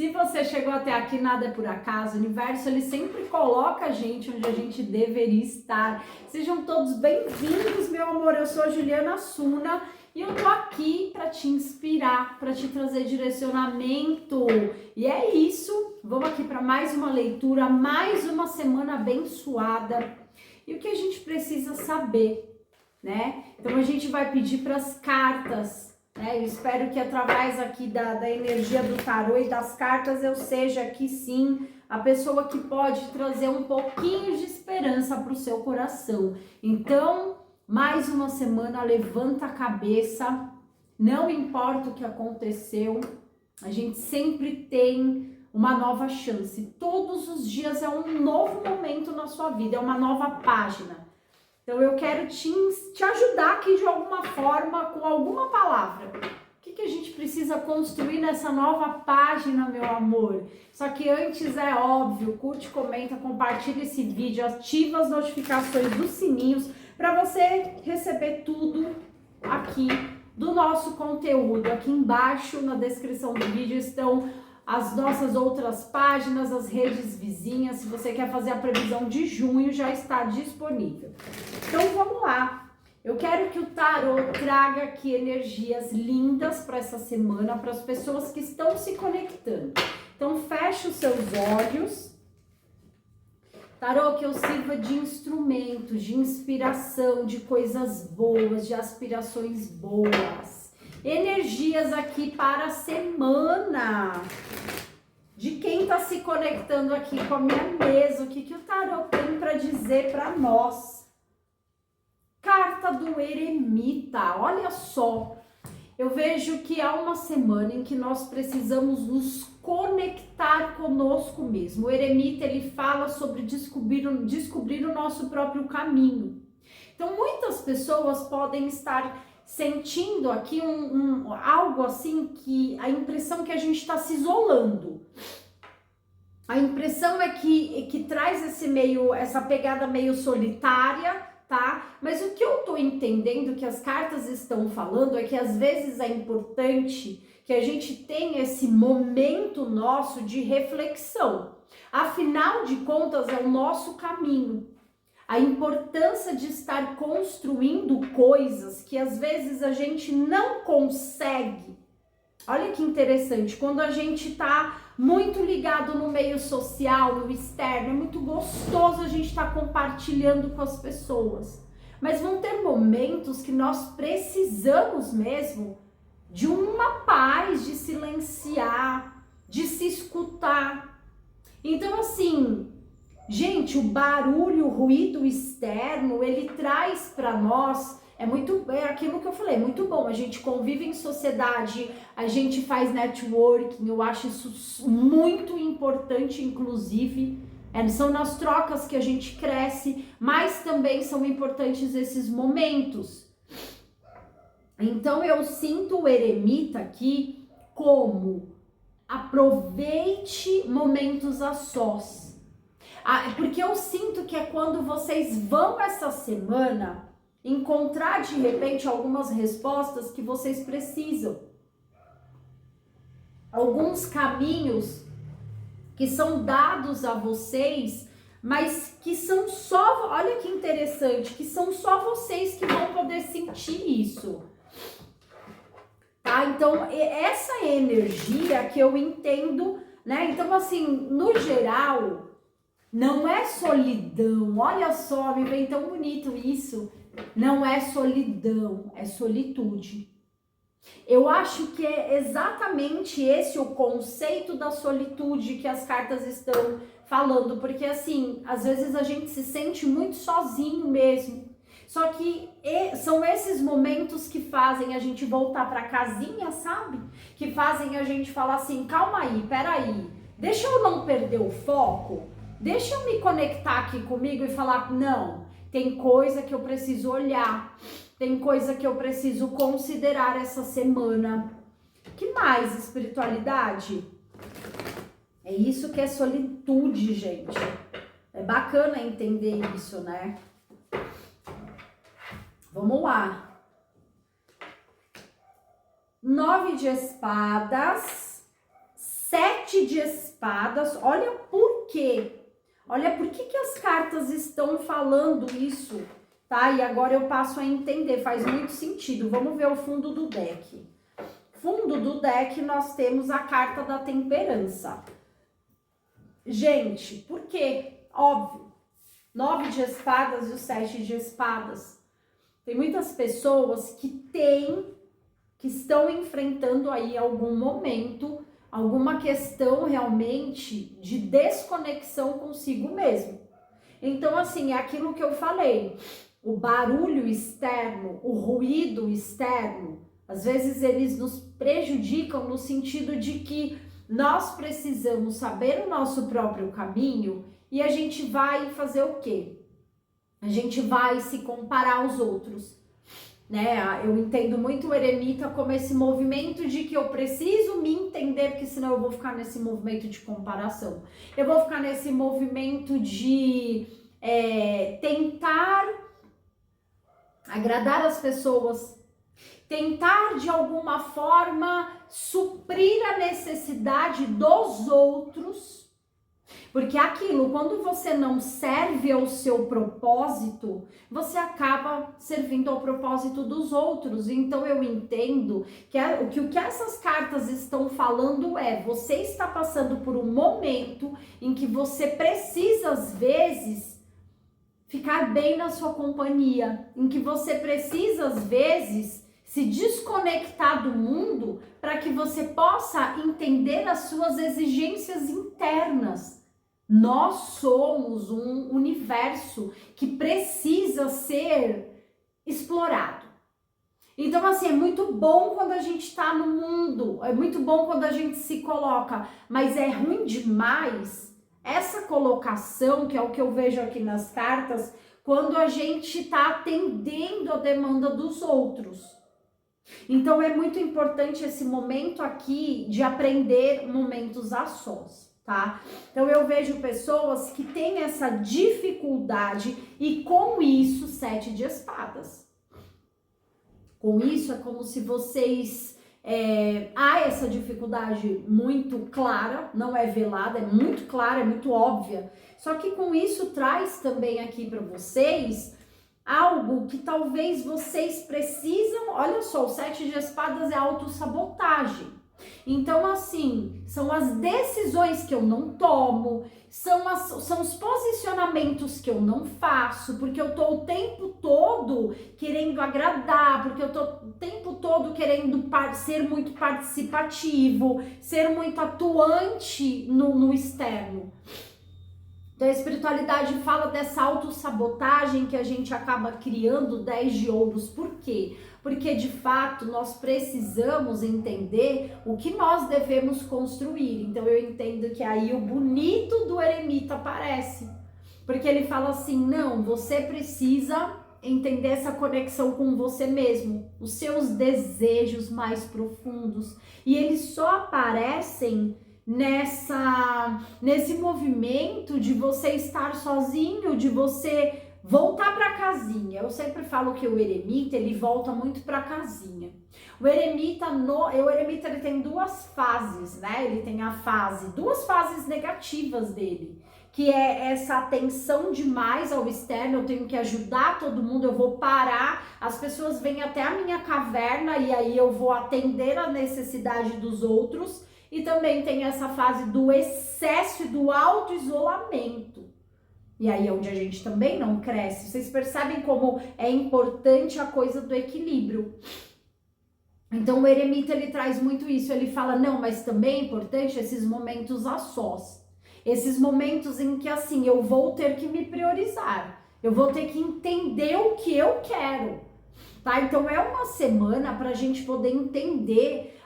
Se você chegou até aqui, nada é por acaso. O universo, ele sempre coloca a gente onde a gente deveria estar. Sejam todos bem-vindos, meu amor. Eu sou a Juliana Suna e eu tô aqui para te inspirar, para te trazer direcionamento. E é isso. Vamos aqui para mais uma leitura, mais uma semana abençoada. E o que a gente precisa saber, né? Então a gente vai pedir para as cartas. Eu espero que através aqui da energia do tarô e das cartas eu seja aqui sim a pessoa que pode trazer um pouquinho de esperança para o seu coração. Então, mais uma semana, levanta a cabeça, não importa o que aconteceu, a gente sempre tem uma nova chance. Todos os dias é um novo momento na sua vida, é uma nova página. Então eu quero te ajudar aqui de alguma forma, com alguma palavra. O que a gente precisa construir nessa nova página, meu amor? Só que antes é óbvio, curte, comenta, compartilha esse vídeo, ativa as notificações dos sininhos para você receber tudo aqui do nosso conteúdo. Aqui embaixo na descrição do vídeo estão as nossas outras páginas, as redes vizinhas. Se você quer fazer a previsão de junho, já está disponível. Então vamos lá. Eu quero que o tarô traga aqui energias lindas para essa semana, para as pessoas que estão se conectando. Então feche os seus olhos. Tarô, que eu sirva de instrumento, de inspiração, de coisas boas, de aspirações boas. Energias aqui para a semana. De quem está se conectando aqui com a minha mesa, o que o tarô tem para dizer para nós? Carta do eremita, olha só. Eu vejo que há uma semana em que nós precisamos nos conectar conosco mesmo. O eremita, ele fala sobre descobrir o nosso próprio caminho. Então, muitas pessoas podem estar sentindo aqui algo assim, que a impressão que a gente está se isolando. A impressão é que traz essa pegada meio solitária, tá? Mas o que eu tô entendendo que as cartas estão falando é que às vezes é importante que a gente tenha esse momento nosso de reflexão. Afinal de contas, é o nosso caminho. A importância de estar construindo coisas que às vezes a gente não consegue. Olha que interessante, quando a gente tá muito ligado no meio social, no externo, é muito gostoso a gente estar compartilhando com as pessoas. Mas vão ter momentos que nós precisamos mesmo de uma paz, de silenciar, de se escutar. Então assim, gente, o barulho, o ruído externo, ele traz para nós, é aquilo que eu falei, muito bom, a gente convive em sociedade, a gente faz networking, eu acho isso muito importante, inclusive, são nas trocas que a gente cresce, mas também são importantes esses momentos. Então eu sinto o eremita aqui como aproveite momentos a sós. Porque eu sinto que é quando vocês vão essa semana encontrar de repente algumas respostas que vocês precisam. Alguns caminhos que são dados a vocês, mas que são só, olha que interessante, que são só vocês que vão poder sentir isso. Tá? Então, essa energia que eu entendo, né? Então, assim, no geral, não é solidão, olha só, me vem tão bonito isso. Não é solidão, é solitude. Eu acho que é exatamente esse o conceito da solitude que as cartas estão falando, porque assim, às vezes a gente se sente muito sozinho mesmo. Só que são esses momentos que fazem a gente voltar pra casinha, sabe? Que fazem a gente falar assim, calma aí, peraí, deixa eu não perder o foco. Deixa eu me conectar aqui comigo e falar, não, tem coisa que eu preciso olhar, tem coisa que eu preciso considerar essa semana. Que mais, espiritualidade? É isso que é solitude, gente. É bacana entender isso, né? Vamos lá. 9 de espadas, 7 7 de espadas, olha por quê. Olha por que as cartas estão falando isso, tá? E agora eu passo a entender, faz muito sentido. Vamos ver o fundo do deck. Fundo do deck nós temos a carta da temperança. Gente, por quê? Óbvio. 9 de espadas e o 7 de espadas. Tem muitas pessoas que estão enfrentando aí algum momento, alguma questão realmente de desconexão consigo mesmo. Então, assim, é aquilo que eu falei, o barulho externo, o ruído externo, às vezes eles nos prejudicam no sentido de que nós precisamos saber o nosso próprio caminho e a gente vai fazer o quê? A gente vai se comparar aos outros, né? Eu entendo muito o eremita como esse movimento de que eu preciso me entender, porque senão eu vou ficar nesse movimento de comparação. Eu vou ficar nesse movimento de tentar agradar as pessoas, tentar de alguma forma suprir a necessidade dos outros. Porque aquilo, quando você não serve ao seu propósito, você acaba servindo ao propósito dos outros. Então eu entendo que o que essas cartas estão falando é, você está passando por um momento em que você precisa, às vezes, ficar bem na sua companhia, em que você precisa, às vezes, se desconectar do mundo para que você possa entender as suas exigências internas. Nós somos um universo que precisa ser explorado. Então, assim, é muito bom quando a gente está no mundo, é muito bom quando a gente se coloca, mas é ruim demais essa colocação, que é o que eu vejo aqui nas cartas, quando a gente está atendendo a demanda dos outros. Então, é muito importante esse momento aqui de aprender momentos a sós. Tá? Então eu vejo pessoas que têm essa dificuldade e com isso 7 de espadas. Com isso é como se vocês há essa dificuldade muito clara, não é velada, é muito clara, é muito óbvia. Só que com isso traz também aqui para vocês algo que talvez vocês precisam. Olha só, o 7 de espadas é autossabotagem. Então, assim, são as decisões que eu não tomo, são os posicionamentos que eu não faço, porque eu tô o tempo todo querendo agradar, porque eu tô o tempo todo querendo ser muito participativo, ser muito atuante no externo. Então, a espiritualidade fala dessa autossabotagem que a gente acaba criando 10 de ouros. Por quê? Porque, de fato, nós precisamos entender o que nós devemos construir. Então, eu entendo que aí o bonito do eremita aparece. Porque ele fala assim, não, você precisa entender essa conexão com você mesmo, os seus desejos mais profundos. E eles só aparecem nesse movimento de você estar sozinho, de você voltar para casinha. Eu sempre falo que o eremita, ele volta muito para casinha. O eremita ele tem duas fases, né? Ele tem duas fases negativas dele, que é essa atenção demais ao externo, eu tenho que ajudar todo mundo, eu vou parar, as pessoas vêm até a minha caverna e aí eu vou atender a necessidade dos outros. E também tem essa fase do excesso e do auto-isolamento. E aí é onde a gente também não cresce. Vocês percebem como é importante a coisa do equilíbrio. Então o eremita, ele traz muito isso. Ele fala, não, mas também é importante esses momentos a sós. Esses momentos em que, assim, eu vou ter que me priorizar. Eu vou ter que entender o que eu quero. Tá? Então é uma semana para a gente poder entender,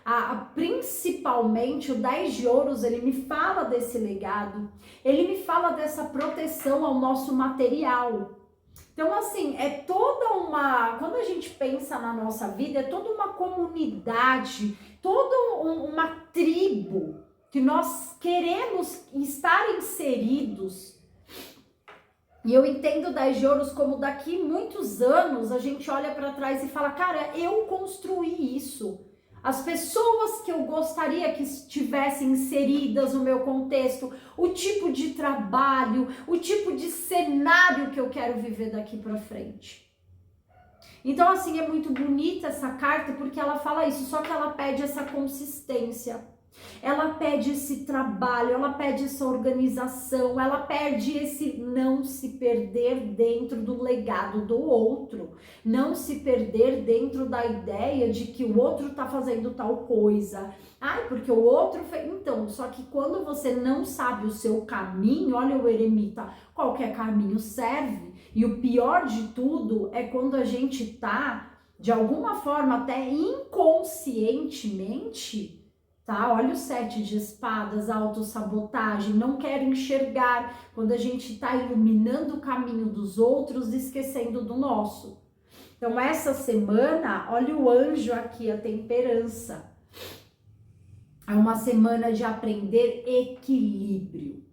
principalmente o 10 de ouros, ele me fala desse legado, ele me fala dessa proteção ao nosso material. Então, assim, é toda quando a gente pensa na nossa vida, é toda uma comunidade, toda uma tribo que nós queremos estar inseridos. E eu entendo 10 de ouros como daqui muitos anos a gente olha para trás e fala, cara, eu construí isso. as pessoas que eu gostaria que estivessem inseridas no meu contexto, o tipo de trabalho, o tipo de cenário que eu quero viver daqui para frente. Então, assim, é muito bonita essa carta porque ela fala isso, só que ela pede essa consistência. Ela pede esse trabalho, ela pede essa organização, ela pede esse não se perder dentro do legado do outro, não se perder dentro da ideia de que o outro tá fazendo tal coisa. Ai, porque o outro fez. Então, só que quando você não sabe o seu caminho, olha o eremita, qualquer caminho serve. E o pior de tudo é quando a gente tá, de alguma forma, até inconscientemente, tá? Olha o 7 de espadas, autossabotagem, não quero enxergar, quando a gente tá iluminando o caminho dos outros, esquecendo do nosso. Então, essa semana, olha o anjo aqui, a temperança. É uma semana de aprender equilíbrio.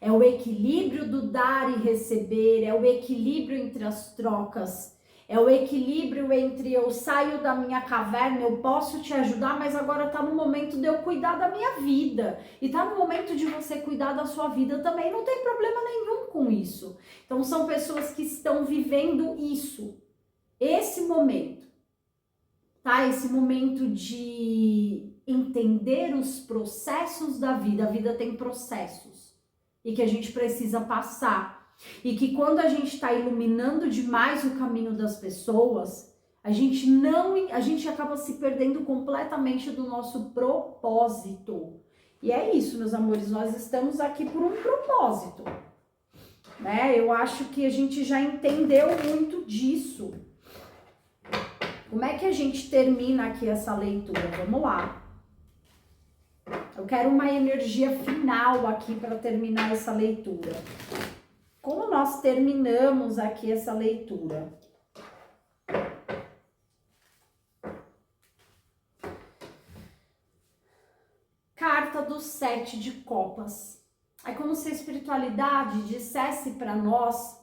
É o equilíbrio do dar e receber, é o equilíbrio entre as trocas. É o equilíbrio entre eu saio da minha caverna, eu posso te ajudar, mas agora tá no momento de eu cuidar da minha vida. E tá no momento de você cuidar da sua vida também, não tem problema nenhum com isso. Então são pessoas que estão vivendo isso, esse momento, tá? Esse momento de entender os processos da vida. A vida tem processos e que a gente precisa passar. E que quando a gente está iluminando demais o caminho das pessoas, a gente acaba se perdendo completamente do nosso propósito. E é isso, meus amores, nós estamos aqui por um propósito, né? Eu acho que a gente já entendeu muito disso. Como é que a gente termina aqui essa leitura? Vamos lá. Eu quero uma energia final aqui para terminar essa leitura. Como nós terminamos aqui essa leitura? Carta do 7 de copas. É como se a espiritualidade dissesse para nós,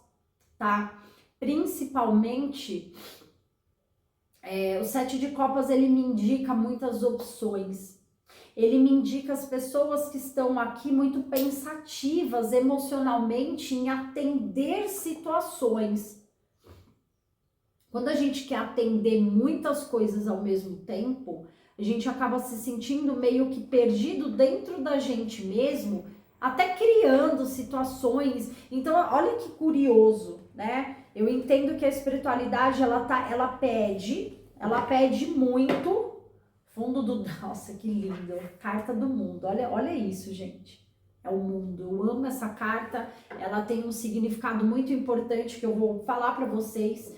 tá? Principalmente, o 7 de copas, ele me indica muitas opções. Ele me indica as pessoas que estão aqui muito pensativas emocionalmente em atender situações. Quando a gente quer atender muitas coisas ao mesmo tempo, a gente acaba se sentindo meio que perdido dentro da gente mesmo, até criando situações. Então, olha que curioso, né? Eu entendo que a espiritualidade, ela pede muito. Fundo do... Nossa, que lindo. Carta do mundo. Olha isso, gente. É o mundo. Eu amo essa carta. Ela tem um significado muito importante que eu vou falar para vocês.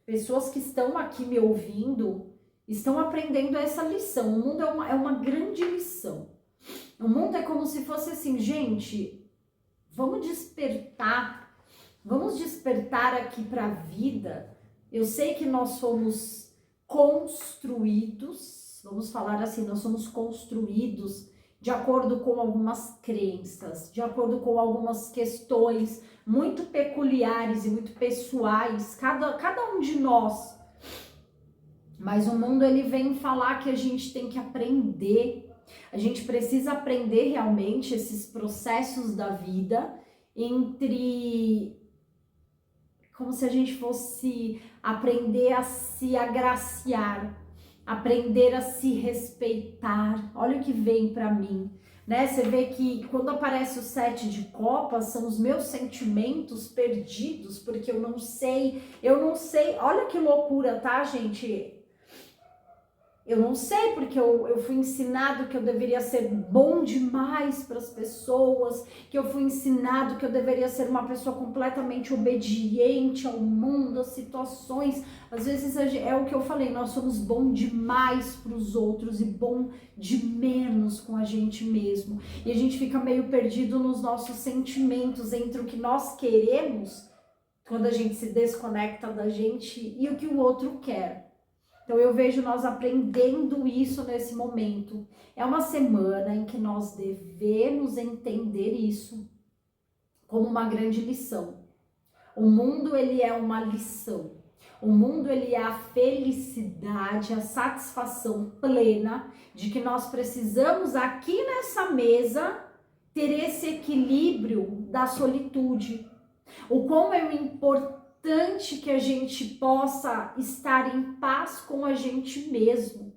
Pessoas que estão aqui me ouvindo estão aprendendo essa lição. O mundo é uma grande lição. O mundo é como se fosse assim, gente, vamos despertar. Vamos despertar aqui para a vida. Eu sei que nós somos construídos, vamos falar assim, nós somos construídos de acordo com algumas crenças, de acordo com algumas questões muito peculiares e muito pessoais, cada um de nós. Mas o mundo, ele vem falar que a gente tem que aprender, a gente precisa aprender realmente esses processos da vida entre... Como se a gente fosse aprender a se agraciar, aprender a se respeitar. Olha o que vem para mim, né? Você vê que quando aparece o 7 de copas, são os meus sentimentos perdidos, porque eu não sei. Olha que loucura, tá, gente? Eu não sei, porque eu fui ensinado que eu deveria ser bom demais para as pessoas, que eu fui ensinado que eu deveria ser uma pessoa completamente obediente ao mundo, às situações. Às vezes é o que eu falei, nós somos bom demais para os outros e bom de menos com a gente mesmo. E a gente fica meio perdido nos nossos sentimentos entre o que nós queremos, quando a gente se desconecta da gente, e o que o outro quer. Então eu vejo nós aprendendo isso nesse momento. É uma semana em que nós devemos entender isso como uma grande lição. O mundo, ele é uma lição. O mundo, ele é a felicidade, a satisfação plena de que nós precisamos aqui nessa mesa ter esse equilíbrio da solitude. O quão é importante que a gente possa estar em paz com a gente mesmo,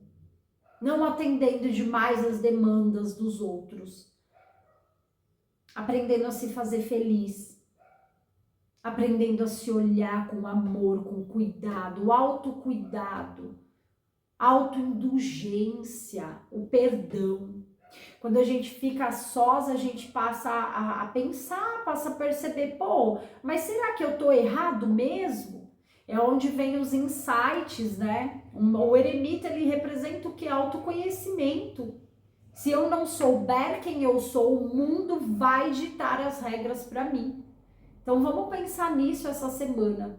não atendendo demais as demandas dos outros, aprendendo a se fazer feliz, aprendendo a se olhar com amor, com cuidado, autocuidado, autoindulgência, o perdão. Quando a gente fica sós, a gente passa a pensar, passa a perceber, pô, mas será que eu tô errado mesmo? É onde vem os insights, né? O eremita, ele representa o que? Autoconhecimento. Se eu não souber quem eu sou, o mundo vai ditar as regras para mim. Então vamos pensar nisso essa semana.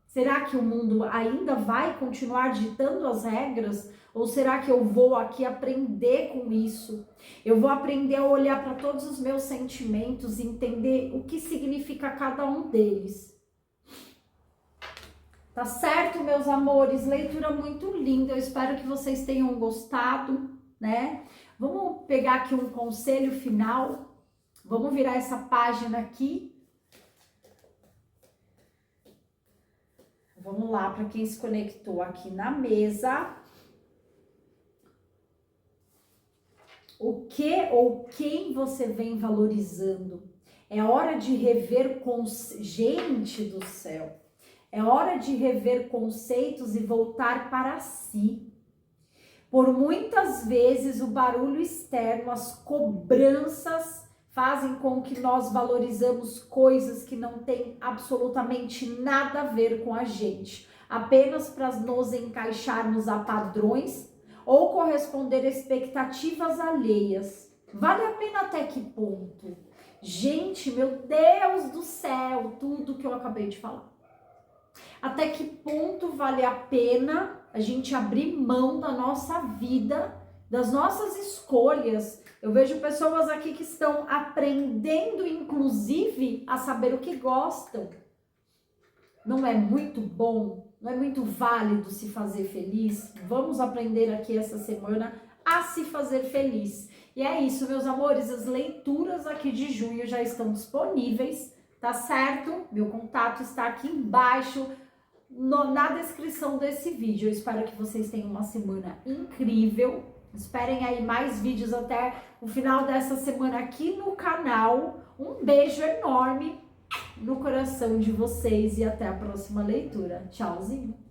Será que o mundo ainda vai continuar ditando as regras? Ou será que eu vou aqui aprender com isso? Eu vou aprender a olhar para todos os meus sentimentos e entender o que significa cada um deles. Tá certo, meus amores? Leitura muito linda. Eu espero que vocês tenham gostado, né? Vamos pegar aqui um conselho final. Vamos virar essa página aqui. Vamos lá, para quem se conectou aqui na mesa. O que ou quem você vem valorizando? É hora de rever gente do céu. É hora de rever conceitos e voltar para si. Por muitas vezes o barulho externo, as cobranças fazem com que nós valorizamos coisas que não têm absolutamente nada a ver com a gente, apenas para nos encaixarmos a padrões ou corresponder a expectativas alheias. Vale a pena até que ponto? Gente, meu Deus do céu, tudo que eu acabei de falar. Até que ponto vale a pena a gente abrir mão da nossa vida, das nossas escolhas? Eu vejo pessoas aqui que estão aprendendo, inclusive, a saber o que gostam. Não é muito bom? Não é muito válido se fazer feliz? Vamos aprender aqui essa semana a se fazer feliz. E é isso, meus amores. As leituras aqui de junho já estão disponíveis, tá certo? Meu contato está aqui embaixo na descrição desse vídeo. Eu espero que vocês tenham uma semana incrível. Esperem aí mais vídeos até o final dessa semana aqui no canal. Um beijo enorme no coração de vocês e até a próxima leitura. Tchauzinho!